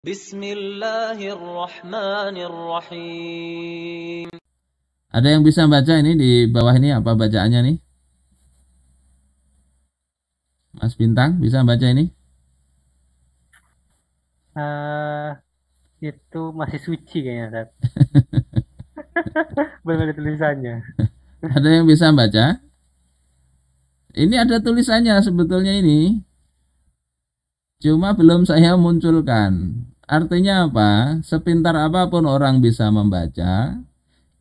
Bismillahirrahmanirrahim. Ada yang bisa baca ini di bawah ini apa bacaannya nih? Mas Bintang bisa baca ini? Itu masih suci kayaknya, Ustaz. Belum ada tulisannya. Ada yang bisa baca? Ini ada tulisannya sebetulnya ini. Cuma belum saya munculkan. Artinya apa? Sepintar apapun orang bisa membaca.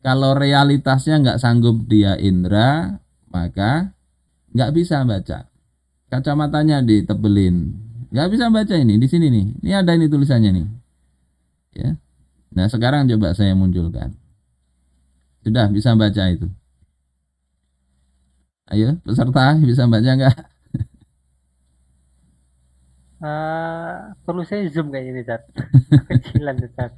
Kalau realitasnya nggak sanggup dia indra, maka nggak bisa baca. Kacamatanya ditebelin. Nggak bisa baca ini di sini nih. Ini ada ini tulisannya nih. Ya. Nah sekarang coba saya munculkan. Sudah bisa baca itu. Ayo peserta bisa baca nggak? Perlu saya zoom kayaknya nih, Ustaz. Kecilan, Ustaz.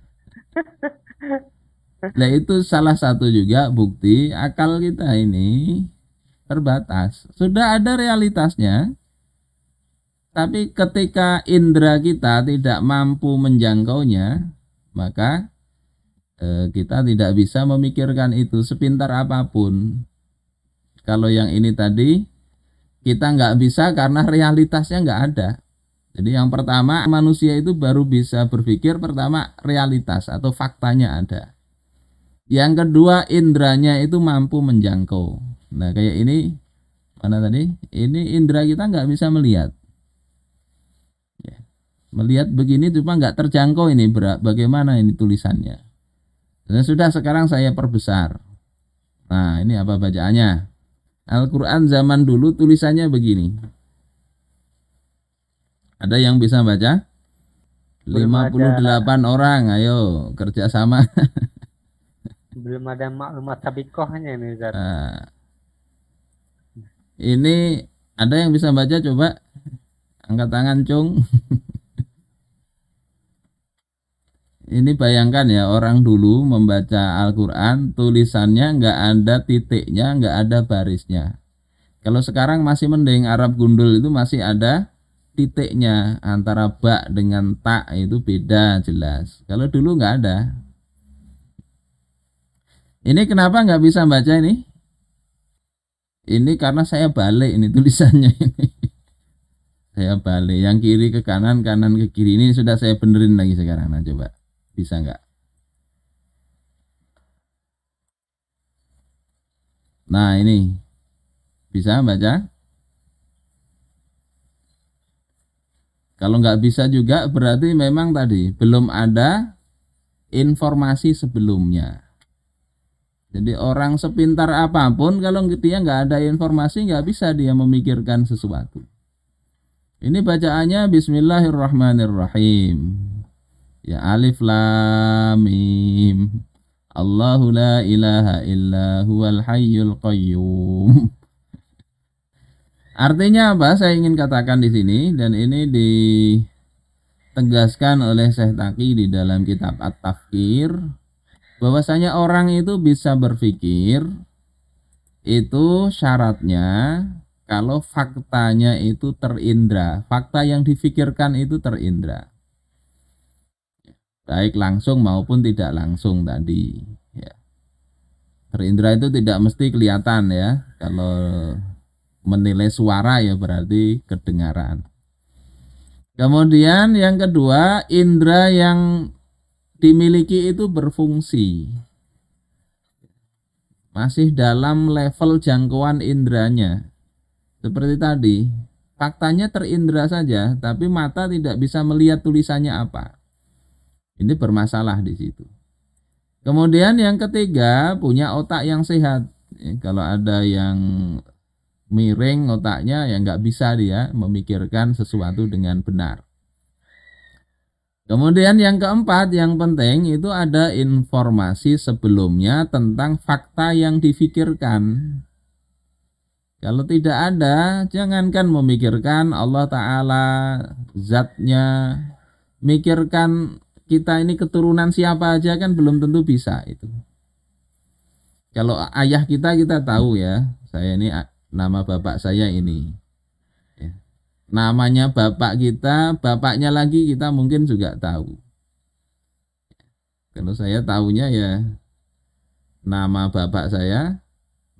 Nah itu salah satu juga bukti akal kita ini terbatas. Sudah ada realitasnya, tapi ketika indera kita tidak mampu menjangkaunya, maka kita tidak bisa memikirkan itu sepintar apapun. Kalau yang ini tadi kita nggak bisa karena realitasnya nggak ada. Jadi yang pertama manusia itu baru bisa berpikir pertama realitas atau faktanya ada. Yang kedua indranya itu mampu menjangkau. Nah kayak ini mana tadi? Ini indera kita nggak bisa melihat. Ya. Melihat begini cuma nggak terjangkau ini bagaimana ini tulisannya. Dan sudah sekarang saya perbesar. Nah ini apa bacaannya? Al-Quran zaman dulu tulisannya begini. Ada yang bisa baca? Belum 58 orang, ayo kerjasama. belum ada maklumat sabikohnya nih, Ustaz. Nah, ini ada yang bisa baca coba? Angkat tangan, Cung. Ini bayangkan ya, orang dulu membaca Al-Quran, tulisannya nggak ada titiknya, nggak ada barisnya. Kalau sekarang masih mending, Arab gundul itu masih ada titiknya. Antara ba dengan ta itu beda jelas. Kalau dulu nggak ada. Ini kenapa nggak bisa baca ini? Ini karena saya balik ini tulisannya ini. Saya balik, yang kiri ke kanan, kanan ke kiri. Ini sudah saya benerin lagi sekarang. Nah coba, bisa nggak? Nah ini, bisa baca? Kalau nggak bisa juga berarti memang tadi belum ada informasi sebelumnya. Jadi orang sepintar apapun kalau dia nggak ada informasi nggak bisa dia memikirkan sesuatu. Ini bacaannya Bismillahirrahmanirrahim. Ya alif lam mim. Allahu la ilaha illa huwal hayyul qayyum. Artinya apa? Saya ingin katakan di sini dan ini ditegaskan oleh Syekh Taqi di dalam kitab At-Tafkir bahwasanya orang itu bisa berpikir itu syaratnya kalau faktanya itu terindra, fakta yang difikirkan itu terindra, baik langsung maupun tidak langsung tadi. Ya. Terindra itu tidak mesti kelihatan ya. Kalau menilai suara ya berarti kedengaran. Kemudian yang kedua, indra yang dimiliki itu berfungsi. Masih dalam level jangkauan indranya. Seperti tadi, faktanya terindra saja, tapi mata tidak bisa melihat tulisannya apa. Ini bermasalah di situ. Kemudian yang ketiga, punya otak yang sehat. Kalau ada yang miring otaknya, ya nggak bisa dia memikirkan sesuatu dengan benar. Kemudian yang keempat, yang penting itu ada informasi sebelumnya tentang fakta yang difikirkan. Kalau tidak ada, jangankan memikirkan Allah Ta'ala, zatnya, mikirkan kita ini keturunan siapa aja kan belum tentu bisa itu. Kalau ayah kita tahu ya, saya ini nama bapak saya ini. Namanya bapak kita, bapaknya lagi kita mungkin juga tahu. Kalau saya tahunya ya nama bapak saya,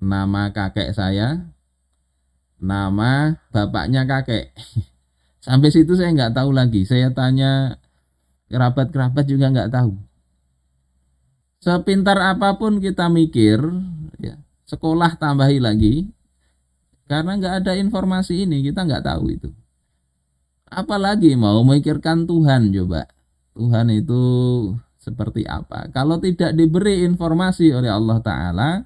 nama kakek saya, nama bapaknya kakek. Sampai situ saya nggak tahu lagi. Saya tanya kerabat-kerabat juga nggak tahu. Sepintar apapun kita mikir, ya, sekolah tambahi lagi, karena nggak ada informasi ini, kita nggak tahu itu. Apalagi mau memikirkan Tuhan, coba. Tuhan itu seperti apa? Kalau tidak diberi informasi oleh Allah Ta'ala,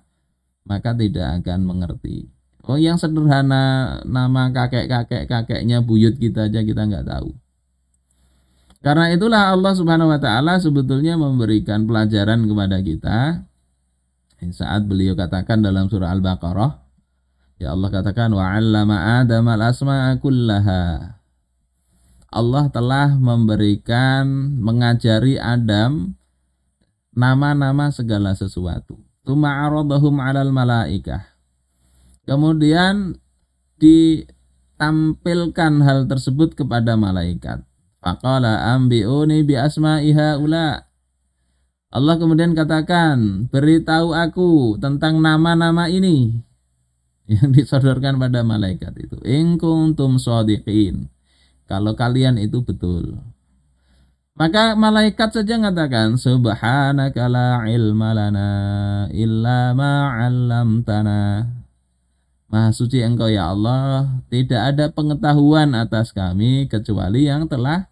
maka tidak akan mengerti. Oh, yang sederhana nama kakeknya buyut kita aja kita nggak tahu. Karena itulah Allah Subhanahu wa taala sebetulnya memberikan pelajaran kepada kita saat beliau katakan dalam surah Al-Baqarah, ya Allah katakan wa 'allama Adama al-asma'a kullaha. Allah telah mengajari Adam nama-nama segala sesuatu. Tsumma 'aradahum 'alal malaikah. Kemudian ditampilkan hal tersebut kepada malaikat. Faqala ambi'uni bi asma'i haula. Allah kemudian katakan, beritahu aku tentang nama-nama ini yang disodorkan pada malaikat itu. In kuntum shadiqin. Kalau kalian itu betul. Maka malaikat saja mengatakan, subhanaka la ilma lana illa ma 'allamtana. Maha suci Engkau ya Allah, tidak ada pengetahuan atas kami kecuali yang telah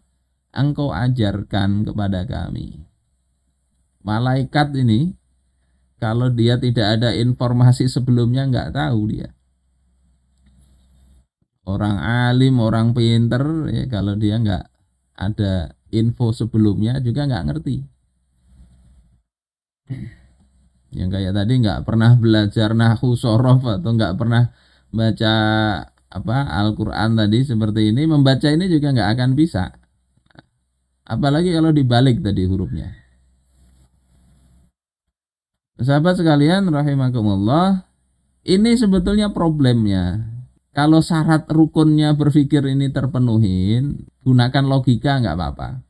Engkau ajarkan kepada kami. Malaikat ini kalau dia tidak ada informasi sebelumnya nggak tahu dia. Orang alim, orang pinter, ya kalau dia nggak ada info sebelumnya juga nggak ngerti. Yang kayak tadi nggak pernah belajar nahwu sorof atau nggak pernah baca Al-Quran tadi seperti ini, membaca ini juga nggak akan bisa. Apalagi kalau dibalik tadi hurufnya. Sahabat sekalian rahimakumullah, ini sebetulnya problemnya. Kalau syarat rukunnya berpikir ini terpenuhin, gunakan logika nggak apa-apa.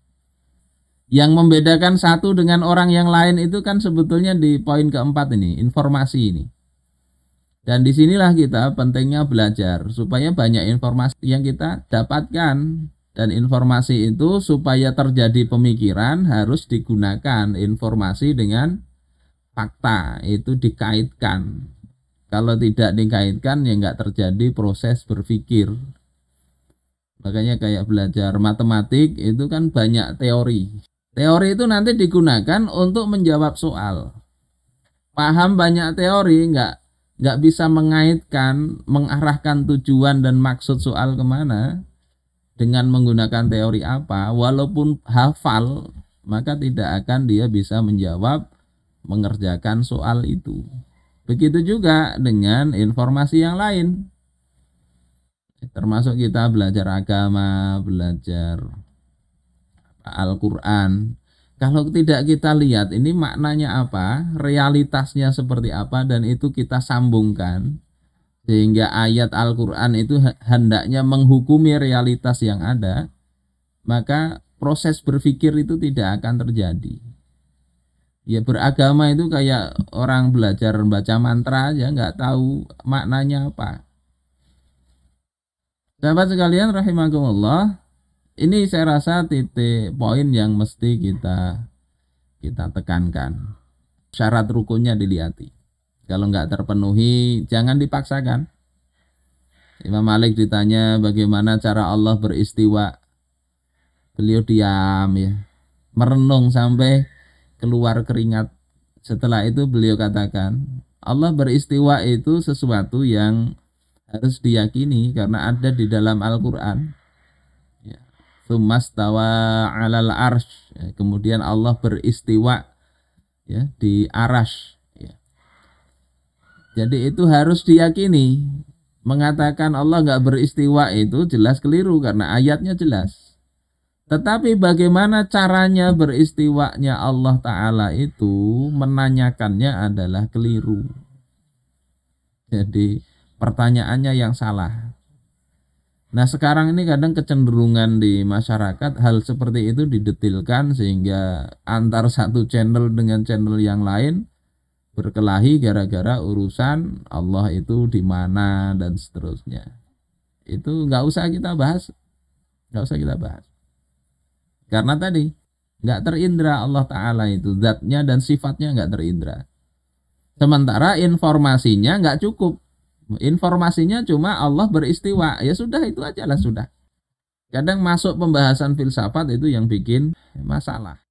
Yang membedakan satu dengan orang yang lain itu kan sebetulnya di poin keempat ini, informasi ini. Dan disinilah kita pentingnya belajar supaya banyak informasi yang kita dapatkan. Dan informasi itu supaya terjadi pemikiran harus digunakan informasi dengan fakta, itu dikaitkan. Kalau tidak dikaitkan ya nggak terjadi proses berpikir. Makanya kayak belajar matematik itu kan banyak teori. Teori itu nanti digunakan untuk menjawab soal. Paham banyak teori nggak bisa mengaitkan, mengarahkan tujuan dan maksud soal kemana dengan menggunakan teori apa, walaupun hafal maka tidak akan dia bisa menjawab, mengerjakan soal itu. Begitu juga dengan informasi yang lain. Termasuk kita belajar agama, belajar Al-Quran. Kalau tidak kita lihat ini maknanya apa, realitasnya seperti apa, dan itu kita sambungkan sehingga ayat Al-Quran itu hendaknya menghukumi realitas yang ada, maka proses berpikir itu tidak akan terjadi. Ya beragama itu kayak orang belajar baca mantra aja nggak tahu maknanya apa. Sahabat sekalian rahimakumullah, ini saya rasa titik poin yang mesti kita tekankan. Syarat rukunnya dilihati. Kalau nggak terpenuhi jangan dipaksakan. Imam Malik ditanya bagaimana cara Allah beristiwa. Beliau diam ya, merenung sampai keluar keringat. Setelah itu beliau katakan, Allah beristiwa itu sesuatu yang harus diyakini karena ada di dalam Al-Quran. Ya. Tsummastawa 'alal arsy. Ya. Kemudian Allah beristiwa ya di arasy. Ya. Jadi itu harus diyakini. Mengatakan Allah nggak beristiwa itu jelas keliru karena ayatnya jelas. Tetapi bagaimana caranya beristiwanya Allah Ta'ala itu menanyakannya adalah keliru. Jadi pertanyaannya yang salah. Nah sekarang ini kadang kecenderungan di masyarakat hal seperti itu didetilkan sehingga antar satu channel dengan channel yang lain berkelahi gara-gara urusan Allah itu di mana dan seterusnya. Itu nggak usah kita bahas, nggak usah kita bahas. Karena tadi nggak terindra Allah Ta'ala itu, zatnya dan sifatnya nggak terindra. Sementara informasinya nggak cukup. Informasinya cuma Allah beristiwa, ya sudah itu aja lah sudah. Kadang masuk pembahasan filsafat itu yang bikin masalah.